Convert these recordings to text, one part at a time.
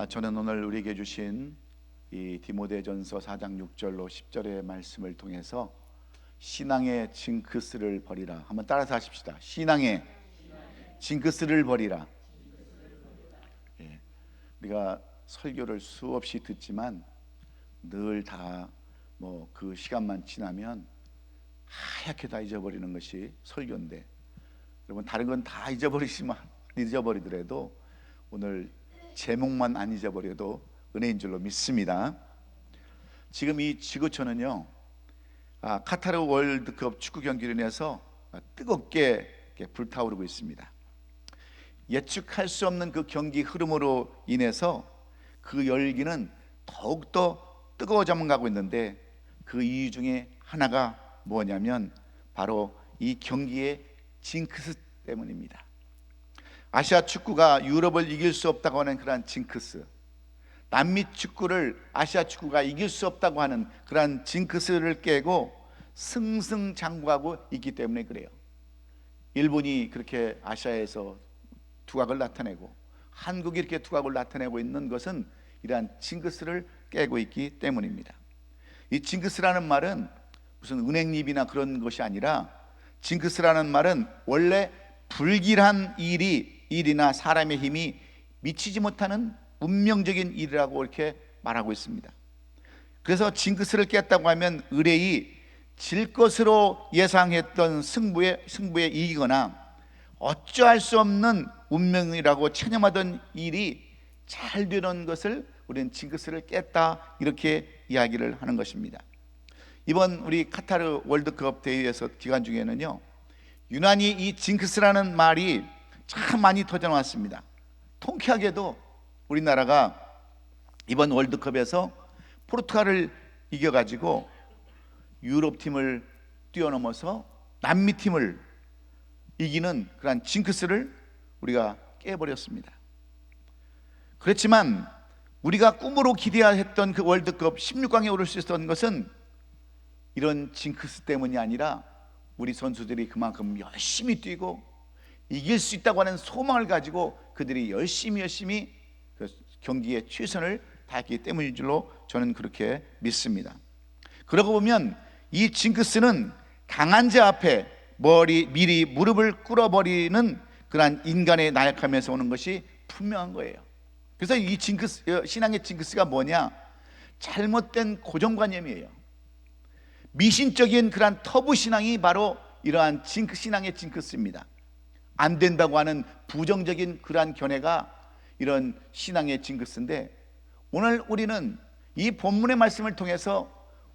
저는 오늘 우리에게 주신 이 디모데전서 4장 6절로 10절의 말씀을 통해서 신앙의 징크스를 버리라. 한번 따라서 하십시다. 신앙의 징크스를 버리라. 우리가 설교를 수없이 듣지만 늘 다 그 시간만 지나면 하얗게 다 잊어버리는 것이 설교인데, 여러분 다른 건 다 잊어버리더라도 오늘 제목만 안 잊어버려도 은혜인 줄로 믿습니다. 지금 이 지구촌은요, 카타르 월드컵 축구 경기로 인해서 뜨겁게 불타오르고 있습니다. 예측할 수 없는 그 경기 흐름으로 인해서 그 열기는 더욱더 뜨거워져만 가고 있는데, 그 이유 중에 하나가 뭐냐면 바로 이 경기의 징크스 때문입니다. 아시아 축구가 유럽을 이길 수 없다고 하는 그러한 징크스, 남미 축구를 아시아 축구가 이길 수 없다고 하는 그러한 징크스를 깨고 승승장구하고 있기 때문에 그래요. 일본이 그렇게 아시아에서 두각을 나타내고 한국이 이렇게 두각을 나타내고 있는 것은 이러한 징크스를 깨고 있기 때문입니다. 이 징크스라는 말은 무슨 은행잎이나 그런 것이 아니라, 징크스라는 말은 원래 불길한 일이나 사람의 힘이 미치지 못하는 운명적인 일이라고 이렇게 말하고 있습니다. 그래서 징크스를 깼다고 하면 의뢰이 질 것으로 예상했던 승부에 이기거나 어찌할 수 없는 운명이라고 체념하던 일이 잘 되는 것을 우리는 징크스를 깼다, 이렇게 이야기를 하는 것입니다. 이번 우리 카타르 월드컵 대회에서 기간 중에는요, 유난히 이 징크스라는 말이 참 많이 터져나왔습니다. 통쾌하게도 우리나라가 이번 월드컵에서 포르투갈을 이겨가지고 유럽 팀을 뛰어넘어서 남미 팀을 이기는 그런 징크스를 우리가 깨버렸습니다. 그렇지만 우리가 꿈으로 기대했던 그 월드컵 16강에 오를 수 있었던 것은 이런 징크스 때문이 아니라 우리 선수들이 그만큼 열심히 뛰고 이길 수 있다고 하는 소망을 가지고 그들이 열심히 그 경기에 최선을 다했기 때문인 줄로 저는 그렇게 믿습니다. 그러고 보면 이 징크스는 강한 자 앞에 미리 무릎을 꿇어버리는 그러한 인간의 나약함에서 오는 것이 분명한 거예요. 그래서 이 징크스, 신앙의 징크스가 뭐냐? 잘못된 고정관념이에요. 미신적인 그러한 터부 신앙이 바로 이러한 신앙의 징크스입니다. 안 된다고 하는 부정적인 그러한 견해가 이런 신앙의 징크스인데, 오늘 우리는 이 본문의 말씀을 통해서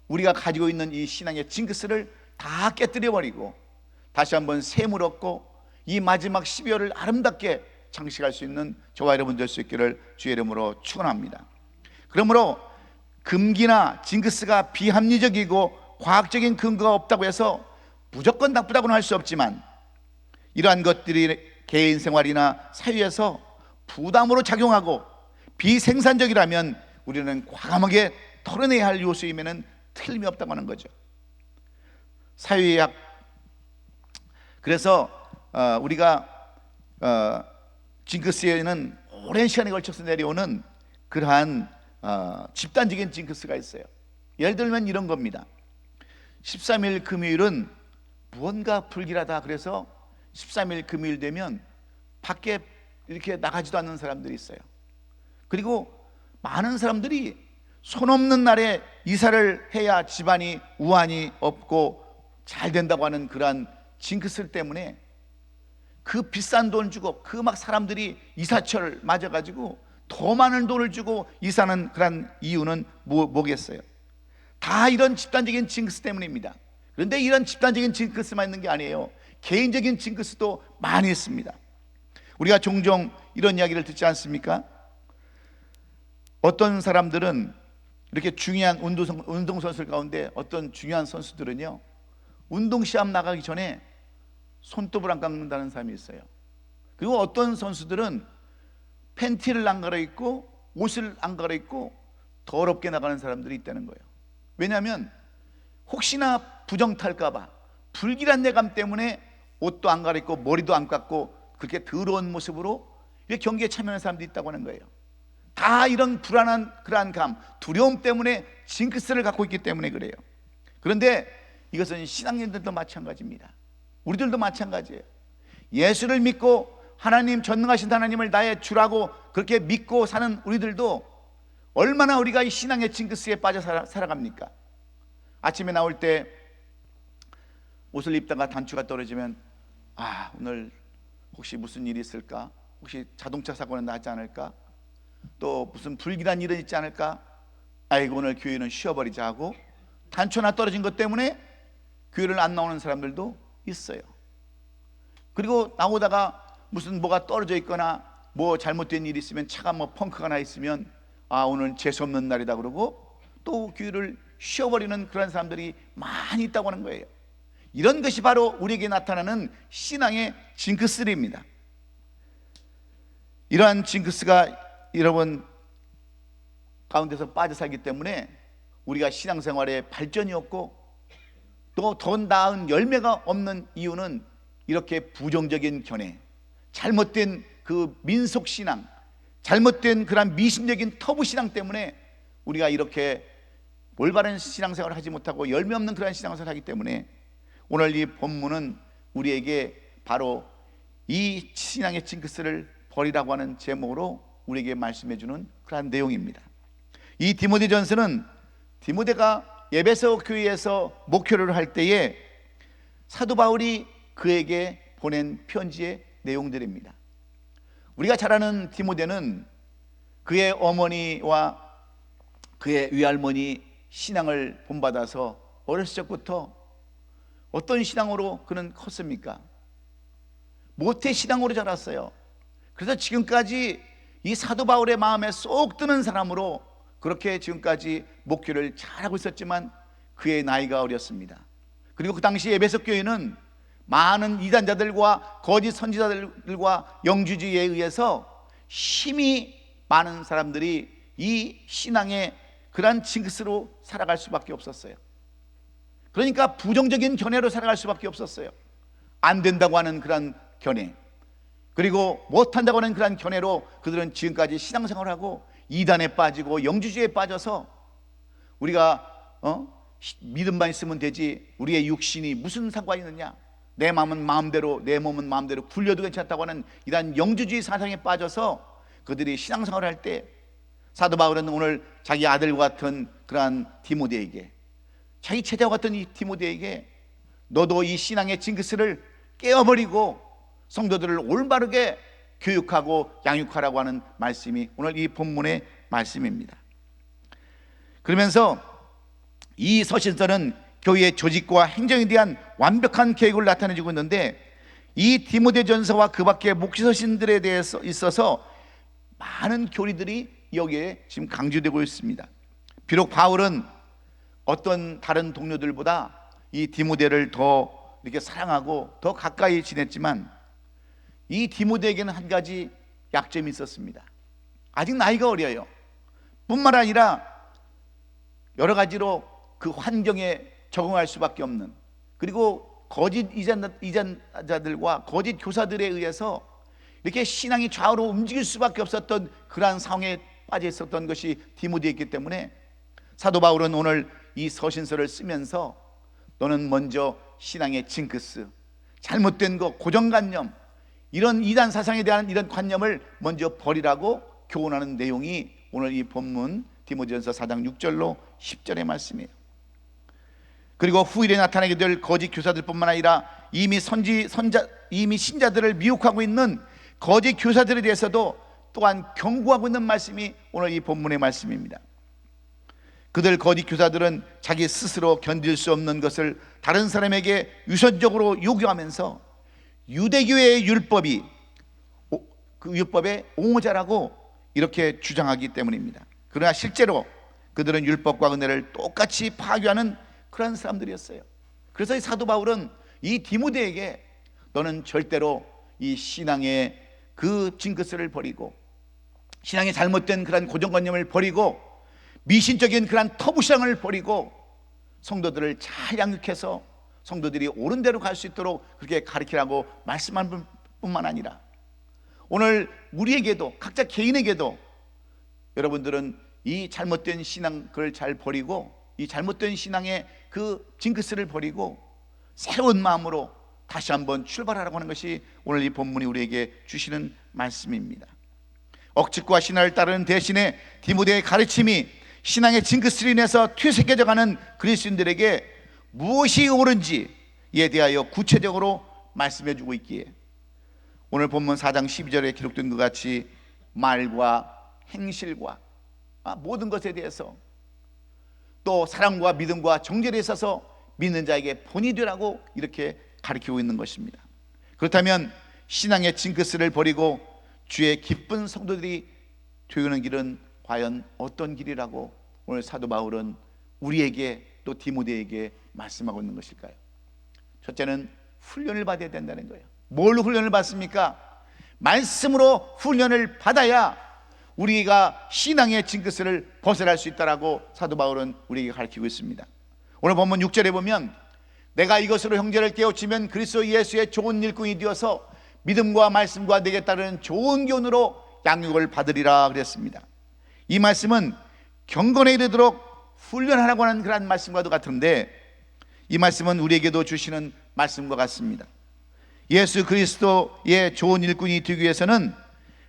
우리가 가지고 있는 이 신앙의 징크스를 다 깨뜨려버리고 다시 한번 샘을 얻고 이 마지막 12월을 아름답게 장식할 수 있는 저와 여러분 될 수 있기를 주의 이름으로 축원합니다. 그러므로 금기나 징크스가 비합리적이고 과학적인 근거가 없다고 해서 무조건 나쁘다고는 할 수 없지만, 이러한 것들이 개인 생활이나 사회에서 부담으로 작용하고 비생산적이라면 우리는 과감하게 털어내야 할 요소임에는 틀림이 없다고 하는 거죠. 사회학, 그래서 우리가 징크스에는 오랜 시간에 걸쳐서 내려오는 그러한 집단적인 징크스가 있어요. 예를 들면 이런 겁니다. 13일 금요일은 무언가 불길하다, 그래서 13일 금요일 되면 밖에 이렇게 나가지도 않는 사람들이 있어요. 그리고 많은 사람들이 손 없는 날에 이사를 해야 집안이 우환이 없고 잘 된다고 하는 그러한 징크스 때문에 그 비싼 돈 주고 그 막 사람들이 이사철 맞아가지고 더 많은 돈을 주고 이사는 그런 이유는 뭐겠어요? 다 이런 집단적인 징크스 때문입니다. 그런데 이런 집단적인 징크스만 있는 게 아니에요. 개인적인 징크스도 많이 있습니다. 우리가 종종 이런 이야기를 듣지 않습니까? 어떤 사람들은 이렇게 중요한 운동선수들 가운데 어떤 중요한 선수들은요, 운동시합 나가기 전에 손톱을 안 깎는다는 사람이 있어요. 그리고 어떤 선수들은 팬티를 안 갈아입고 옷을 안 갈아입고 더럽게 나가는 사람들이 있다는 거예요. 왜냐하면 혹시나 부정탈까봐 불길한 내감 때문에 옷도 안 갈아입고 머리도 안 깎고 그렇게 더러운 모습으로 경기에 참여하는 사람들이 있다고 하는 거예요. 다 이런 불안한 그러한 두려움 때문에 징크스를 갖고 있기 때문에 그래요. 그런데 이것은 신앙인들도 마찬가지입니다. 우리들도 마찬가지예요. 예수를 믿고 하나님, 전능하신 하나님을 나의 주라고 그렇게 믿고 사는 우리들도 얼마나 우리가 이 신앙의 징크스에 빠져 살아갑니까? 아침에 나올 때 옷을 입다가 단추가 떨어지면 오늘 혹시 무슨 일이 있을까? 혹시 자동차 사고는 나지 않을까? 또 무슨 불길한 일은 있지 않을까? 아이고, 오늘 교회는 쉬어버리자 하고 단추 하나 떨어진 것 때문에 교회를 안 나오는 사람들도 있어요. 그리고 나오다가 무슨 뭐가 떨어져 있거나 뭐 잘못된 일이 있으면, 차가 뭐 펑크가 나 있으면 오늘 재수 없는 날이다 그러고 또 교회를 쉬어버리는 그런 사람들이 많이 있다고 하는 거예요. 이런 것이 바로 우리에게 나타나는 신앙의 징크스입니다. 이러한 징크스가 여러분 가운데서 빠져 살기 때문에 우리가 신앙생활에 발전이 없고 또 더 나은 열매가 없는 이유는 이렇게 부정적인 견해, 잘못된 그 민속신앙, 잘못된 그런 미신적인 터부신앙 때문에 우리가 이렇게 올바른 신앙생활을 하지 못하고 열매 없는 그런 신앙생활을 하기 때문에 오늘 이 본문은 우리에게 바로 이 신앙의 징크스를 버리라고 하는 제목으로 우리에게 말씀해 주는 그러한 내용입니다. 이 디모데전서는 디모데가 에베소 교회에서 목회를 할 때에 사도 바울이 그에게 보낸 편지의 내용들입니다. 우리가 잘 아는 디모데는 그의 어머니와 그의 외할머니 신앙을 본받아서 어렸을 적부터 어떤 신앙으로 그는 컸습니까? 모태 신앙으로 자랐어요. 그래서 지금까지 이 사도 바울의 마음에 쏙 드는 사람으로 그렇게 지금까지 목회를 잘하고 있었지만 그의 나이가 어렸습니다. 그리고 그 당시 에베소 교회는 많은 이단자들과 거짓 선지자들과 영주주의에 의해서 심히 많은 사람들이 이 신앙의 그러한 징크스로 살아갈 수밖에 없었어요. 그러니까 부정적인 견해로 살아갈 수밖에 없었어요. 안 된다고 하는 그런 견해, 그리고 못한다고 하는 그런 견해로 그들은 지금까지 신앙생활을 하고 이단에 빠지고 영주주의에 빠져서 우리가 믿음만 있으면 되지 우리의 육신이 무슨 상관이 있느냐, 내 마음은 마음대로, 내 몸은 마음대로 굴려도 괜찮다고 하는 이런 영주주의 사상에 빠져서 그들이 신앙생활을 할 때 사도 바울은 오늘 자기 아들과 같은 그러한 디모데에게, 자기 제자와 같은 이 디모데에게 너도 이 신앙의 징크스를 깨어버리고 성도들을 올바르게 교육하고 양육하라고 하는 말씀이 오늘 이 본문의 말씀입니다. 그러면서 이 서신서는 교회의 조직과 행정에 대한 완벽한 계획을 나타내주고 있는데, 이 디모데전서와 그 밖의 목시서신들에 대해서 있어서 많은 교리들이 여기에 지금 강조되고 있습니다. 비록 바울은 어떤 다른 동료들보다 이 디모데를 더 이렇게 사랑하고 더 가까이 지냈지만 이 디모데에게는 한 가지 약점이 있었습니다. 아직 나이가 어려요. 뿐만 아니라 여러 가지로 그 환경에 적응할 수밖에 없는, 그리고 거짓 이단자들과 거짓 교사들에 의해서 이렇게 신앙이 좌우로 움직일 수밖에 없었던 그러한 상황에 빠져 있었던 것이 디모데였기 때문에 사도 바울은 오늘 이 서신서를 쓰면서 너는 먼저 신앙의 징크스, 잘못된 것, 고정관념, 이런 이단 사상에 대한 이런 관념을 먼저 버리라고 교훈하는 내용이 오늘 이 본문 디모데전서 4장 6절로 10절의 말씀이에요. 그리고 후일에 나타나게 될 거짓 교사들뿐만 아니라 이미 신자들을 미혹하고 있는 거짓 교사들에 대해서도 또한 경고하고 있는 말씀이 오늘 이 본문의 말씀입니다. 그들 거짓 교사들은 자기 스스로 견딜 수 없는 것을 다른 사람에게 유선적으로 요구하면서 유대교의 율법이 그 율법의 옹호자라고 이렇게 주장하기 때문입니다. 그러나 실제로 그들은 율법과 은혜를 똑같이 파괴하는 그런 사람들이었어요. 그래서 이 사도 바울은 이 디모데에게 너는 절대로 이 신앙의 그 징크스를 버리고 신앙의 잘못된 그런 고정관념을 버리고 미신적인 그런 터부신앙을 버리고 성도들을 잘 양육해서 성도들이 옳은 대로 갈 수 있도록 그렇게 가르치라고 말씀한 뿐만 아니라 오늘 우리에게도, 각자 개인에게도 여러분들은 이 잘못된 신앙 그걸 잘 버리고, 이 잘못된 신앙의 그 징크스를 버리고 새로운 마음으로 다시 한번 출발하라고 하는 것이 오늘 이 본문이 우리에게 주시는 말씀입니다. 억측과 신화를 따르는 대신에 디모데의 가르침이 신앙의 징크스로 인해서 퇴색해져가는 그리스도인들에게 무엇이 옳은지에 대하여 구체적으로 말씀해주고 있기에 오늘 본문 4장 12절에 기록된 것 같이 말과 행실과 모든 것에 대해서, 또 사랑과 믿음과 정죄에 있어서 믿는 자에게 본이 되라고 이렇게 가르치고 있는 것입니다. 그렇다면 신앙의 징크스를 버리고 주의 기쁜 성도들이 되는 길은 과연 어떤 길이라고 오늘 사도 바울은 우리에게 또 디모데에게 말씀하고 있는 것일까요? 첫째는 훈련을 받아야 된다는 거예요. 뭘 훈련을 받습니까? 말씀으로 훈련을 받아야 우리가 신앙의 징크스를 벗어날 수 있다라고 사도 바울은 우리에게 가르치고 있습니다. 오늘 본문 6절에 보면 내가 이것으로 형제를 깨우치면 그리스도 예수의 좋은 일꾼이 되어서 믿음과 말씀과 내게 따르는 좋은 교훈으로 양육을 받으리라 그랬습니다. 이 말씀은 경건에 이르도록 훈련하라고 하는 그런 말씀과도 같은데, 이 말씀은 우리에게도 주시는 말씀과 같습니다. 예수 그리스도의 좋은 일꾼이 되기 위해서는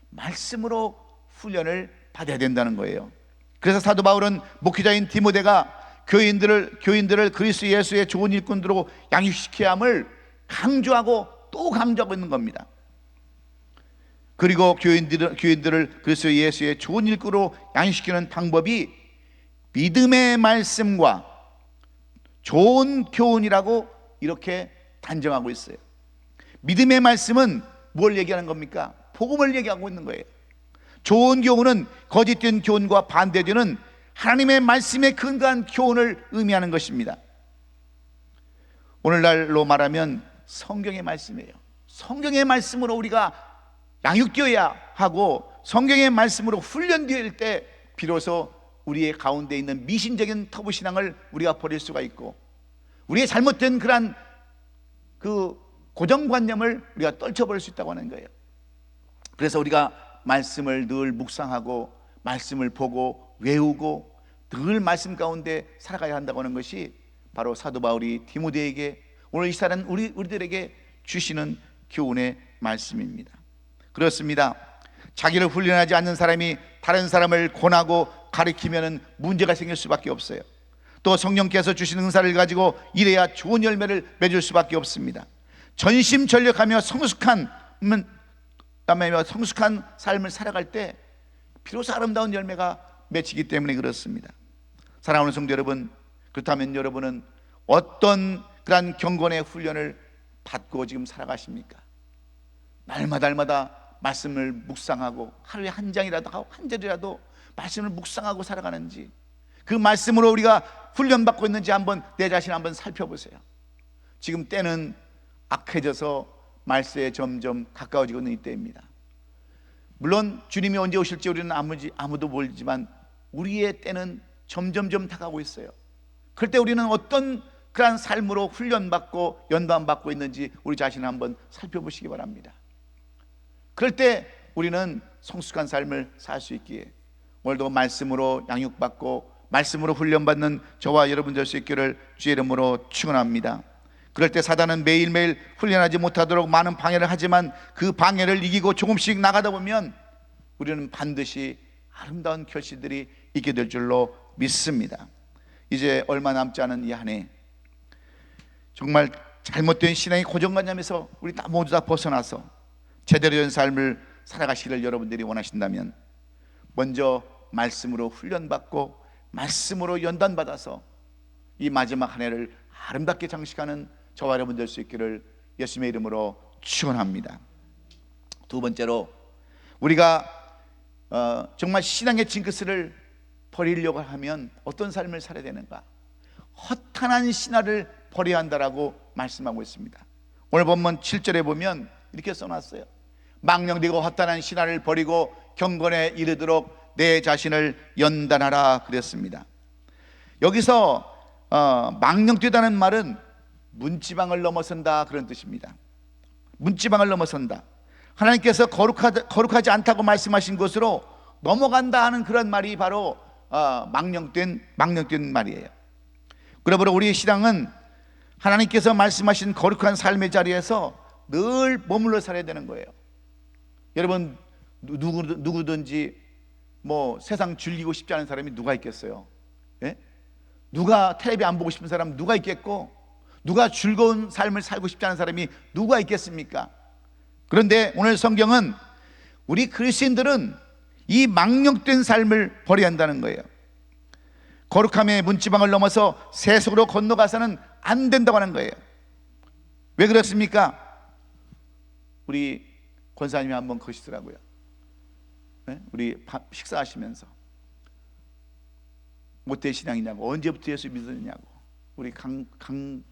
말씀으로 훈련을 받아야 된다는 거예요. 그래서 사도 바울은 목회자인 디모데가 교인들을 그리스도 예수의 좋은 일꾼으로 양육시켜야 함을 강조하고 또 강조하고 있는 겁니다. 그리고 교인들을 그리스도 예수의 좋은 일꾼으로 양육시키는 방법이 믿음의 말씀과 좋은 교훈이라고 이렇게 단정하고 있어요. 믿음의 말씀은 뭘 얘기하는 겁니까? 복음을 얘기하고 있는 거예요. 좋은 교훈은 거짓된 교훈과 반대되는 하나님의 말씀에 근거한 교훈을 의미하는 것입니다. 오늘날로 말하면 성경의 말씀이에요. 성경의 말씀으로 우리가 양육되어야 하고, 성경의 말씀으로 훈련될 때 비로소 우리의 가운데 있는 미신적인 터부신앙을 우리가 버릴 수가 있고, 우리의 잘못된 그러한 그 고정관념을 우리가 떨쳐버릴 수 있다고 하는 거예요. 그래서 우리가 말씀을 늘 묵상하고 말씀을 보고 외우고 늘 말씀 가운데 살아가야 한다고 하는 것이 바로 사도 바울이 디모데에게, 오늘 이 시사는 우리들에게 주시는 교훈의 말씀입니다. 그렇습니다. 자기를 훈련하지 않는 사람이 다른 사람을 권하고 가르치면 문제가 생길 수밖에 없어요. 또 성령께서 주신 은사를 가지고 일해야 좋은 열매를 맺을 수밖에 없습니다. 전심전력하며 성숙한 삶을 살아갈 때 비로소 아름다운 열매가 맺히기 때문에 그렇습니다. 사랑하는 성도 여러분, 그렇다면 여러분은 어떤 그런 경건의 훈련을 받고 지금 살아가십니까? 날마다 말씀을 묵상하고 하루에 한 장이라도 하고 한 절이라도 말씀을 묵상하고 살아가는지, 그 말씀으로 우리가 훈련받고 있는지 한번 내 자신 한번 살펴보세요. 지금 때는 악해져서 말세에 점점 가까워지고 있는 이때입니다. 물론 주님이 언제 오실지 우리는 아무도 모르지만 우리의 때는 점점점 다가오고 있어요. 그럴 때 우리는 어떤 그러한 삶으로 훈련받고 연단받고 있는지 우리 자신을 한번 살펴보시기 바랍니다. 그럴 때 우리는 성숙한 삶을 살 수 있기에 오늘도 말씀으로 양육받고 말씀으로 훈련받는 저와 여러분 될 수 있기를 주의 이름으로 축원합니다. 그럴 때 사단은 매일매일 훈련하지 못하도록 많은 방해를 하지만 그 방해를 이기고 조금씩 나가다 보면 우리는 반드시 아름다운 결실들이 있게 될 줄로 믿습니다. 이제 얼마 남지 않은 이 한 해, 정말 잘못된 신앙의 고정관념에서 우리 모두 다 벗어나서 제대로 된 삶을 살아가시기를 여러분들이 원하신다면 먼저 말씀으로 훈련받고 말씀으로 연단받아서 이 마지막 한 해를 아름답게 장식하는 저와 여러분 될 수 있기를 예수님의 이름으로 축원합니다. 두 번째로, 우리가 정말 신앙의 징크스를 버리려고 하면 어떤 삶을 살아야 되는가? 허탄한 신화를 버려야 한다라고 말씀하고 있습니다. 오늘 본문 7절에 보면 이렇게 써놨어요. 망령되고 허탄한 신화를 버리고 경건에 이르도록 내 자신을 연단하라 그랬습니다. 여기서 망령되다는 말은 문지방을 넘어선다 그런 뜻입니다. 문지방을 넘어선다. 하나님께서 거룩하지 않다고 말씀하신 것으로 넘어간다 하는 그런 말이 바로 망령된 말이에요. 그러므로 우리의 신앙은 하나님께서 말씀하신 거룩한 삶의 자리에서 늘 머물러 살아야 되는 거예요. 여러분, 누구든지 뭐 세상 즐기고 싶지 않은 사람이 누가 있겠어요? 예? 누가 텔레비 안 보고 싶은 사람 누가 있겠고, 누가 즐거운 삶을 살고 싶지 않은 사람이 누가 있겠습니까? 그런데 오늘 성경은 우리 그리스도인들은 이 망령된 삶을 버려야 한다는 거예요. 거룩함의 문지방을 넘어서 세속으로 건너가서는 안 된다고 하는 거예요. 왜 그렇습니까? 우리 권사님이 한번 그러시더라고요. 네? 우리 식사하시면서 못돼 신앙이냐고, 언제부터 예수 믿었냐고 우리 강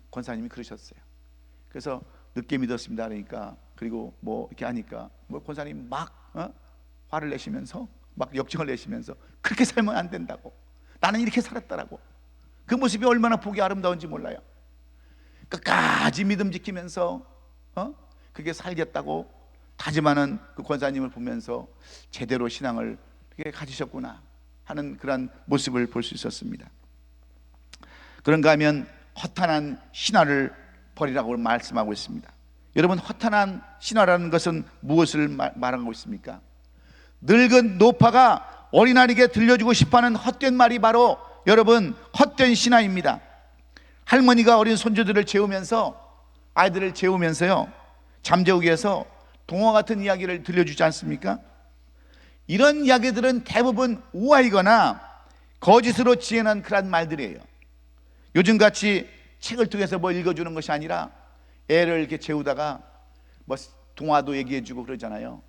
권사님이 그러셨어요. 그래서 늦게 믿었습니다 그러니까, 그리고 뭐 이렇게 하니까 뭐 권사님 막 화를 내시면서 막 역증을 내시면서 그렇게 살면 안 된다고, 나는 이렇게 살았다라고. 그 모습이 얼마나 보기 아름다운지 몰라요. 끝까지 믿음 지키면서 그게 살겠다고 다짐하는 그 권사님을 보면서 제대로 신앙을 이렇게 가지셨구나 하는 그런 모습을 볼 수 있었습니다. 그런가 하면 허탄한 신화를 버리라고 말씀하고 있습니다. 여러분, 허탄한 신화라는 것은 무엇을 말하고 있습니까? 늙은 노파가 어린아이에게 들려주고 싶어하는 헛된 말이 바로 여러분 헛된 신화입니다. 할머니가 어린 손주들을 재우면서, 아이들을 재우면서요, 잠재우기 위해서 동화 같은 이야기를 들려주지 않습니까? 이런 이야기들은 대부분 우아이거나 거짓으로 지어낸 그런 말들이에요. 요즘같이 책을 통해서 뭐 읽어주는 것이 아니라 애를 이렇게 재우다가 뭐 동화도 얘기해주고 그러잖아요.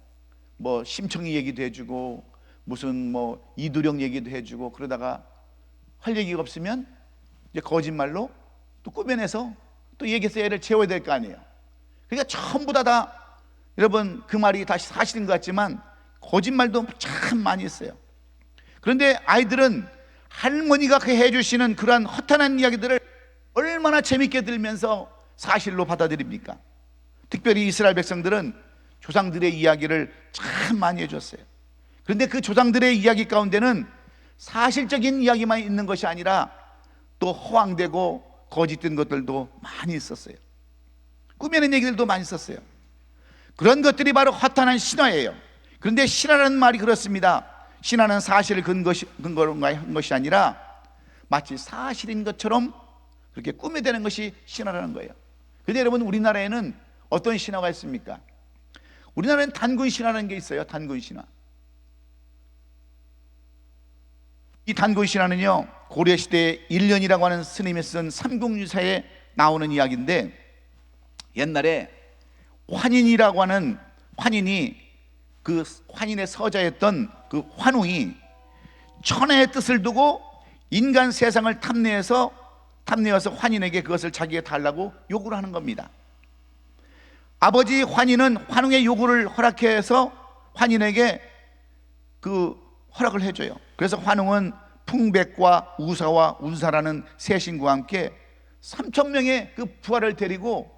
뭐 심청이 얘기도 해주고 무슨 뭐 이두령 얘기도 해주고, 그러다가 할 얘기가 없으면 이제 거짓말로 또 꾸며내서 또 얘기해서 애를 재워야 될 거 아니에요. 그러니까 전부 다 여러분 그 말이 다 사실인 것 같지만 거짓말도 참 많이 있어요. 그런데 아이들은 할머니가 그 해주시는 그러한 허탄한 이야기들을 얼마나 재밌게 들으면서 사실로 받아들입니까? 특별히 이스라엘 백성들은 조상들의 이야기를 참 많이 해줬어요. 그런데 그 조상들의 이야기 가운데는 사실적인 이야기만 있는 것이 아니라 또 허황되고 거짓된 것들도 많이 있었어요. 꾸며낸 얘기들도 많이 있었어요. 그런 것들이 바로 허탄한 신화예요. 그런데 신화라는 말이 그렇습니다. 신화는 사실을 근거로 한 것이 아니라 마치 사실인 것처럼 그렇게 꾸며대는 것이 신화라는 거예요. 그런데 여러분, 우리나라에는 어떤 신화가 있습니까? 우리나라에는 단군 신화라는 게 있어요. 단군 신화. 이 단군 신화는요, 고려시대에 일련이라고 하는 스님이 쓴 삼국유사에 나오는 이야기인데, 옛날에 환인이라고 하는 환인이, 그 환인의 서자였던 그 환웅이 천하의 뜻을 두고 인간 세상을 탐내어서 환인에게 그것을 자기에게 달라고 요구를 하는 겁니다. 아버지 환인은 환웅의 요구를 허락해서 환인에게 그 허락을 해줘요. 그래서 환웅은 풍백과 우사와 운사라는 세 신과 함께 3,000명의 그 부하를 데리고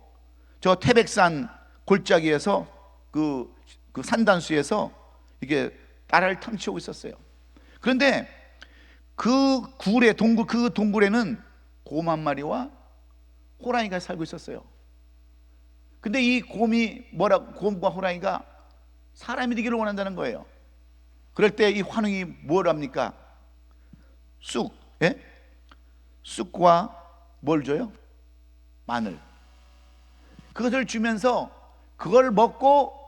저 태백산 골짜기에서 그 산단수에서 이게 나라를 탐치고 있었어요. 그런데 그 동굴에는 곰 한 마리와 호랑이가 살고 있었어요. 근데 이 곰과 호랑이가 사람이 되기를 원한다는 거예요. 그럴 때 이 환웅이 뭘 합니까? 쑥과 뭘 줘요? 마늘. 그것을 주면서 그걸 먹고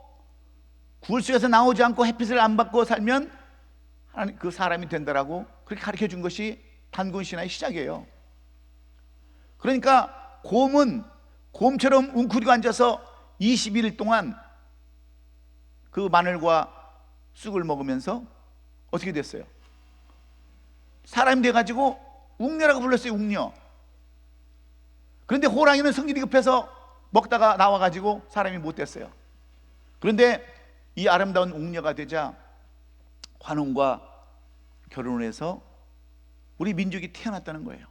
굴 속에서 나오지 않고 햇빛을 안 받고 살면 그 사람이 된다라고 그렇게 가르쳐 준 것이 단군 신화의 시작이에요. 그러니까 곰은 곰처럼 웅크리고 앉아서 21일 동안 그 마늘과 쑥을 먹으면서 어떻게 됐어요? 사람이 돼가지고 웅녀라고 불렀어요. 웅녀. 그런데 호랑이는 성질이 급해서 먹다가 나와가지고 사람이 못 됐어요. 그런데 이 아름다운 웅녀가 되자 환웅과 결혼을 해서 우리 민족이 태어났다는 거예요.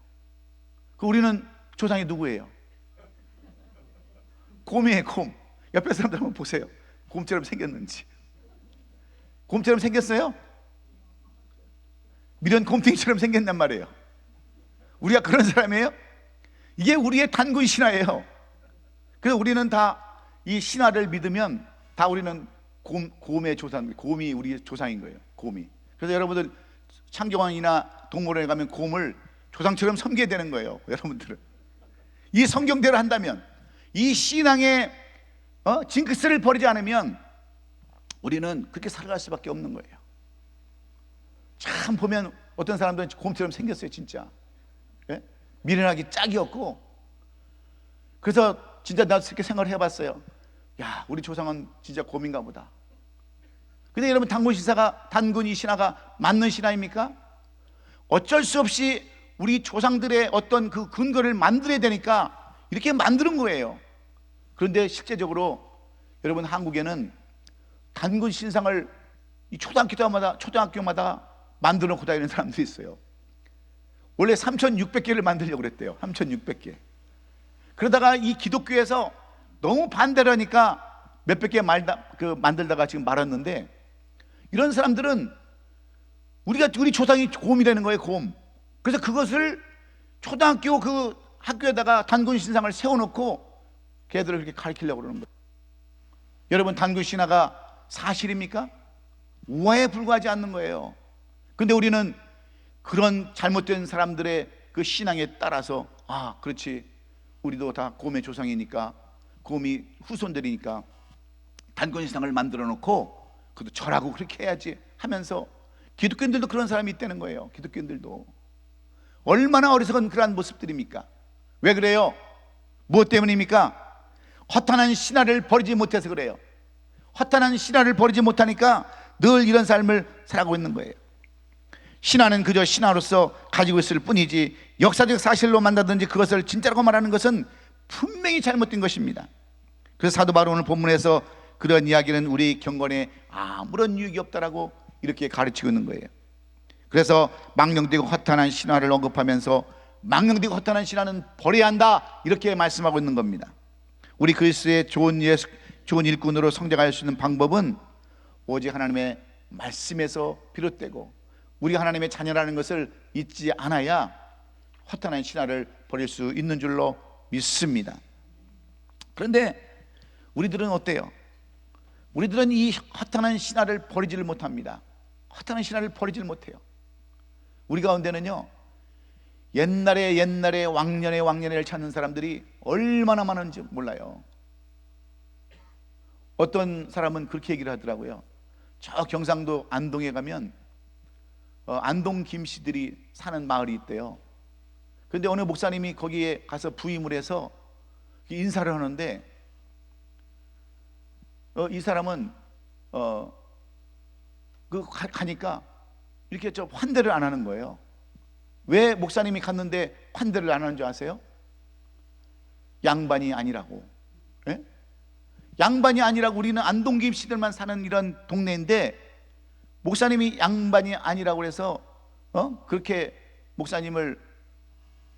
그 우리는 조상이 누구예요? 곰이에요. 곰. 옆에 사람들 한번 보세요. 곰처럼 생겼는지. 곰처럼 생겼어요? 미련 곰탱이처럼 생겼단 말이에요. 우리가 그런 사람이에요? 이게 우리의 단군 신화예요. 그래서 우리는 다 이 신화를 믿으면 다 우리는 곰의 조상, 곰이 우리 조상인 거예요. 곰이. 그래서 여러분들 창경원이나 동물원에 가면 곰을 조상처럼 섬겨야 되는 거예요. 여러분들은 이 성경대로 한다면, 이 신앙의 징크스를 버리지 않으면 우리는 그렇게 살아갈 수밖에 없는 거예요. 참 보면 어떤 사람들은 곰처럼 생겼어요. 진짜 미련하기 짝이 없고. 그래서 진짜 나도 그렇게 생각을 해봤어요. 야, 우리 조상은 진짜 곰인가 보다. 근데 여러분, 단군 이 신화가 맞는 신화입니까? 어쩔 수 없이 우리 조상들의 어떤 그 근거를 만들어야 되니까 이렇게 만드는 거예요. 그런데 실제적으로 여러분, 한국에는 단군 신상을 이 초등학교마다 만들어 놓고 다니는 사람들이 있어요. 원래 3,600개를 만들려고 그랬대요. 3,600개. 그러다가 이 기독교에서 너무 반대를 하니까 몇백 개 만들다가 지금 말았는데, 이런 사람들은 우리 조상이 곰이라는 거예요. 곰. 그래서 그것을 초등학교 그 학교에다가 단군 신상을 세워놓고 걔들을 그렇게 가르치려고 그러는 거예요. 여러분, 단군 신화가 사실입니까? 우화에 불과하지 않는 거예요. 근데 우리는 그런 잘못된 사람들의 그 신앙에 따라서, 아, 그렇지, 우리도 다 곰의 조상이니까, 곰이 후손들이니까 단군 신상을 만들어 놓고 그것도 절하고 그렇게 해야지 하면서, 기독교인들도 그런 사람이 있다는 거예요. 기독교인들도. 얼마나 어리석은 그러한 모습들입니까? 왜 그래요? 무엇 때문입니까? 허탄한 신화를 버리지 못해서 그래요. 허탄한 신화를 버리지 못하니까 늘 이런 삶을 살아가고 있는 거예요. 신화는 그저 신화로서 가지고 있을 뿐이지 역사적 사실로 만나든지 그것을 진짜라고 말하는 것은 분명히 잘못된 것입니다. 그래서 사도 바울 오늘 본문에서 그런 이야기는 우리 경건에 아무런 유익이 없다라고 이렇게 가르치고 있는 거예요. 그래서 망령되고 허탄한 신화를 언급하면서 망령되고 허탄한 신화는 버려야 한다, 이렇게 말씀하고 있는 겁니다. 우리 그리스도의 좋은 일꾼으로 성장할 수 있는 방법은 오직 하나님의 말씀에서 비롯되고 우리가 하나님의 자녀라는 것을 잊지 않아야 허탄한 신화를 버릴 수 있는 줄로 믿습니다. 그런데 우리들은 어때요? 우리들은 이 허탄한 신화를 버리지를 못합니다. 허탄한 신화를 버리지를 못해요. 우리 가운데는요, 옛날에 왕년을 찾는 사람들이 얼마나 많은지 몰라요. 어떤 사람은 그렇게 얘기를 하더라고요. 저 경상도 안동에 가면 안동 김씨들이 사는 마을이 있대요. 그런데 어느 목사님이 거기에 가서 부임을 해서 인사를 하는데, 이 사람은 가니까 이렇게 환대를 안 하는 거예요. 왜 목사님이 갔는데 환대를 안 하는 줄 아세요? 양반이 아니라고. 예? 양반이 아니라고. 우리는 안동 김씨들만 사는 이런 동네인데 목사님이 양반이 아니라고 해서 그렇게 목사님을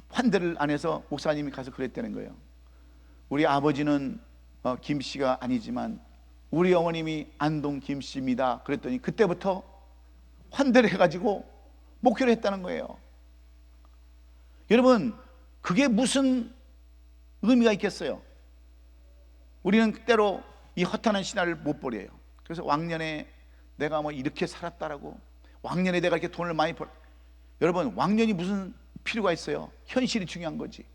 환대를 안 해서 목사님이 가서 그랬다는 거예요. 우리 아버지는 김씨가 아니지만 우리 어머님이 안동 김씨입니다. 그랬더니 그때부터 환대를 해가지고 목회를 했다는 거예요. 여러분, 그게 무슨 의미가 있겠어요? 우리는 때로 이 허탄한 신화를 못 버려요. 그래서 왕년에 내가 뭐 이렇게 살았다라고, 왕년에 내가 이렇게 돈을 많이 여러분, 왕년이 무슨 필요가 있어요? 현실이 중요한 거지.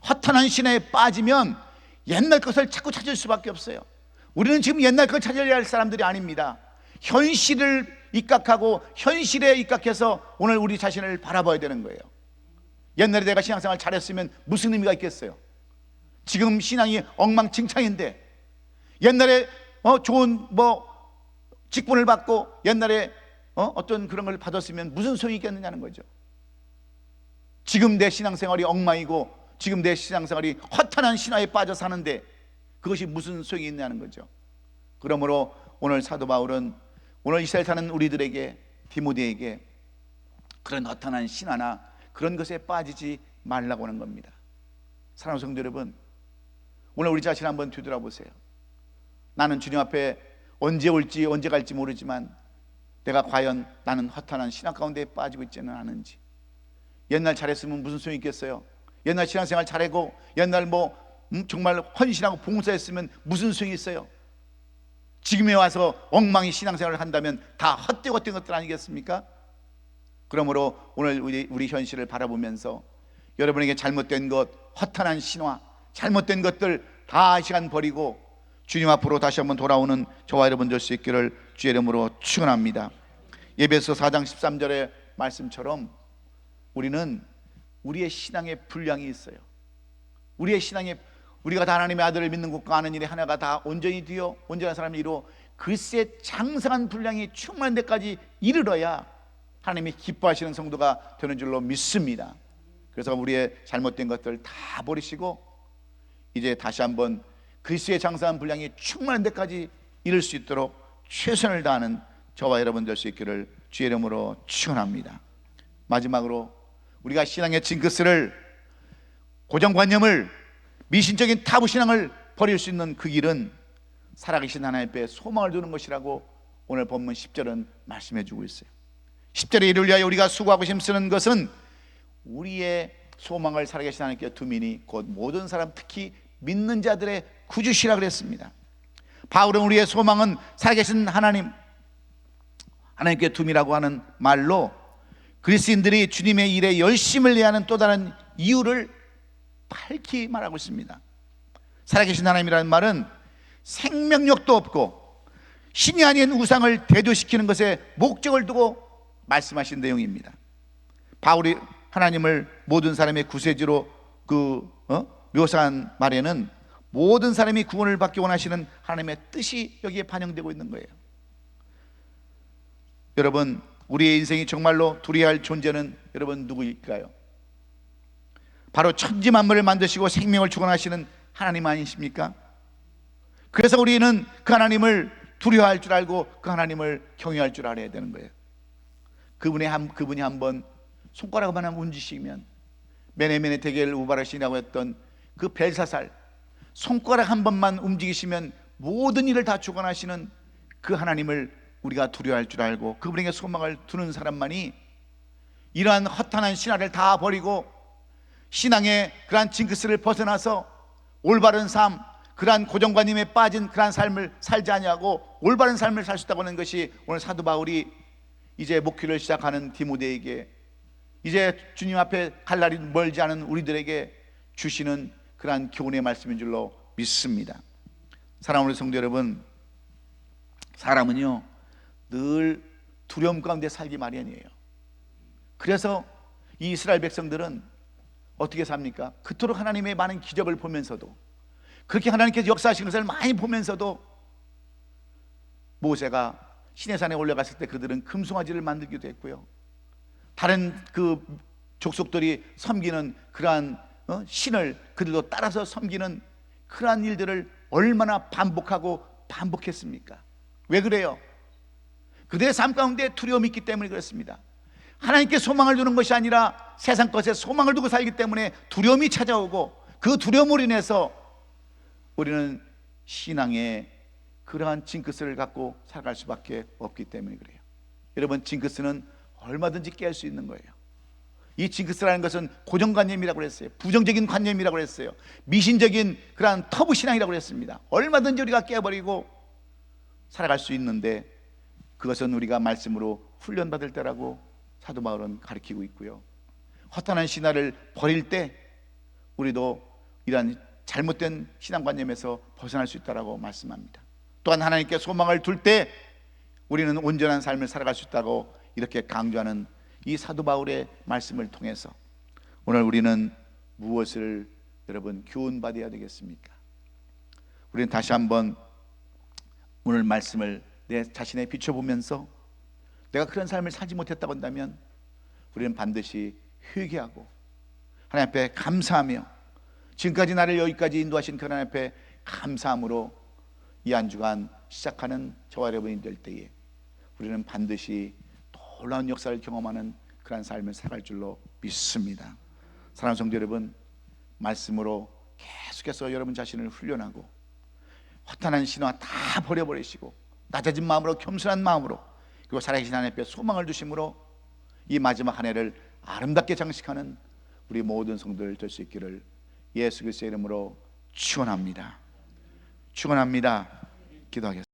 허탄한 신화에 빠지면 옛날 것을 자꾸 찾을 수밖에 없어요. 우리는 지금 옛날 걸 찾아야 할 사람들이 아닙니다. 현실을 입각하고 현실에 입각해서 오늘 우리 자신을 바라봐야 되는 거예요. 옛날에 내가 신앙생활 잘했으면 무슨 의미가 있겠어요? 지금 신앙이 엉망진창인데, 옛날에 좋은 직분을 받고 옛날에 어떤 그런 걸 받았으면 무슨 소용이 있겠느냐는 거죠. 지금 내 신앙생활이 엉망이고 지금 내 신앙생활이 허탄한 신화에 빠져 사는데 그것이 무슨 소용이 있냐는 거죠. 그러므로 오늘 사도 바울은 오늘 이스라엘 사는 우리들에게, 디모데에게 그런 허탄한 신화나 그런 것에 빠지지 말라고 하는 겁니다. 사랑하는 성도 여러분, 오늘 우리 자신 한번 뒤돌아보세요. 나는 주님 앞에 언제 올지 언제 갈지 모르지만 내가 과연 나는 허탄한 신앙 가운데 빠지고 있지는 않은지. 옛날 잘했으면 무슨 소용이 있겠어요? 옛날 신앙생활 잘하고 옛날 정말 헌신하고 봉사했으면 무슨 소용이 있어요? 지금에 와서 엉망이 신앙생활을 한다면 다 헛되고 헛된 것들 아니겠습니까? 그러므로 오늘 우리 현실을 바라보면서 여러분에게 잘못된 것, 허탄한 신화, 잘못된 것들 다 시간 버리고 주님 앞으로 다시 한번 돌아오는 저와 여러분 될 수 있기를 주의 이름으로 축원합니다. 에베소 4장 13절의 말씀처럼 우리는 우리의 신앙의 분량이 있어요. 우리가 다 하나님의 아들을 믿는 것과 아는 일이 하나가 다 온전히 되어 온전한 사람을 이루어 글쎄 장성한 분량이 충만한 데까지 이르러야 하나님이 기뻐하시는 성도가 되는 줄로 믿습니다. 그래서 우리의 잘못된 것들 다 버리시고 이제 다시 한번 그리스도의 장성한 분량이 충만한 데까지 이룰 수 있도록 최선을 다하는 저와 여러분 될 수 있기를 주의 이름으로 축원합니다. 마지막으로 우리가 신앙의 징크스를, 고정관념을, 미신적인 타부신앙을 버릴 수 있는 그 길은 살아계신 하나님 앞에 소망을 두는 것이라고 오늘 본문 10절은 말씀해 주고 있어요. 10절에 이를 위하여 우리가 수고하고 힘쓰는 것은 우리의 소망을 살아계신 하나님께 두미니 곧 모든 사람, 특히 믿는 자들의 구주시라 그랬습니다. 바울은 우리의 소망은 살아계신 하나님께 둠이라고 하는 말로 그리스도인들이 주님의 일에 열심을 내야 하는 또 다른 이유를 밝히 말하고 있습니다. 살아계신 하나님이라는 말은 생명력도 없고 신이 아닌 우상을 대조시키는 것에 목적을 두고 말씀하신 내용입니다. 바울이 하나님을 모든 사람의 구세주로 묘사한 말에는 모든 사람이 구원을 받기 원하시는 하나님의 뜻이 여기에 반영되고 있는 거예요. 여러분, 우리의 인생이 정말로 두려워할 존재는 여러분 누구일까요? 바로 천지 만물을 만드시고 생명을 주관하시는 하나님 아니십니까? 그래서 우리는 그 하나님을 두려워할 줄 알고 그 하나님을 경외할 줄 알아야 되는 거예요. 그분이 한번 손가락만 한번 움직이면, 메네메네 데겔 우바르신이라고 했던 그 벨사살, 손가락 한 번만 움직이시면 모든 일을 다 주관하시는 그 하나님을 우리가 두려워할 줄 알고 그분에게 소망을 두는 사람만이 이러한 허탄한 신화를 다 버리고 신앙의 그러한 징크스를 벗어나서 올바른 삶, 그러한 고정관념에 빠진 그러한 삶을 살지 아니하고 올바른 삶을 살 수 있다고 하는 것이 오늘 사도 바울이 이제 목회를 시작하는 디모데에게, 이제 주님 앞에 갈 날이 멀지 않은 우리들에게 주시는 그러한 교훈의 말씀인 줄로 믿습니다. 사랑하는 성도 여러분, 사람은요 늘 두려움 가운데 살기 마련이에요. 그래서 이 이스라엘 백성들은 어떻게 삽니까? 그토록 하나님의 많은 기적을 보면서도, 그렇게 하나님께서 역사하시는 것을 많이 보면서도 모세가 시내산에 올라갔을 때 그들은 금송아지를 만들기도 했고요, 다른 그 족속들이 섬기는 그러한 신을 그들도 따라서 섬기는 그러한 일들을 얼마나 반복했습니까? 왜 그래요? 그들의 삶 가운데 두려움이 있기 때문에 그렇습니다. 하나님께 소망을 두는 것이 아니라 세상 것에 소망을 두고 살기 때문에 두려움이 찾아오고, 그 두려움으로 인해서 우리는 신앙의 그러한 징크스를 갖고 살아갈 수밖에 없기 때문에 그래요. 여러분, 징크스는 얼마든지 깰 수 있는 거예요. 이 징크스라는 것은 고정관념이라고 그랬어요. 부정적인 관념이라고 그랬어요. 미신적인 그러한 터부신앙이라고 그랬습니다. 얼마든지 우리가 깨버리고 살아갈 수 있는데, 그것은 우리가 말씀으로 훈련받을 때라고 사도 바울은 가르치고 있고요, 허탄한 신화를 버릴 때 우리도 이러한 잘못된 신앙관념에서 벗어날 수 있다고 말씀합니다. 또한 하나님께 소망을 둘 때 우리는 온전한 삶을 살아갈 수 있다고 이렇게 강조하는 이 사도 바울의 말씀을 통해서 오늘 우리는 무엇을 여러분 교훈받아야 되겠습니까? 우리는 다시 한번 오늘 말씀을 내 자신에 비춰보면서 내가 그런 삶을 살지 못했다고 한다면 우리는 반드시 회개하고 하나님 앞에 감사하며, 지금까지 나를 여기까지 인도하신 그 하나님 앞에 감사함으로 이 한 주간 시작하는 저와 여러분이 될 때에 우리는 반드시 놀라운 역사를 경험하는 그런 삶을 살아갈 줄로 믿습니다. 사랑하는 성도 여러분, 말씀으로 계속해서 여러분 자신을 훈련하고 허탄한 신화 다 버려버리시고 낮아진 마음으로, 겸손한 마음으로 그리고 살아계신 하나님 앞에 소망을 두심으로 이 마지막 한 해를 아름답게 장식하는 우리 모든 성도들 될 수 있기를 예수 그리스도의 이름으로 축원합니다. 축원합니다. 기도하겠습니다.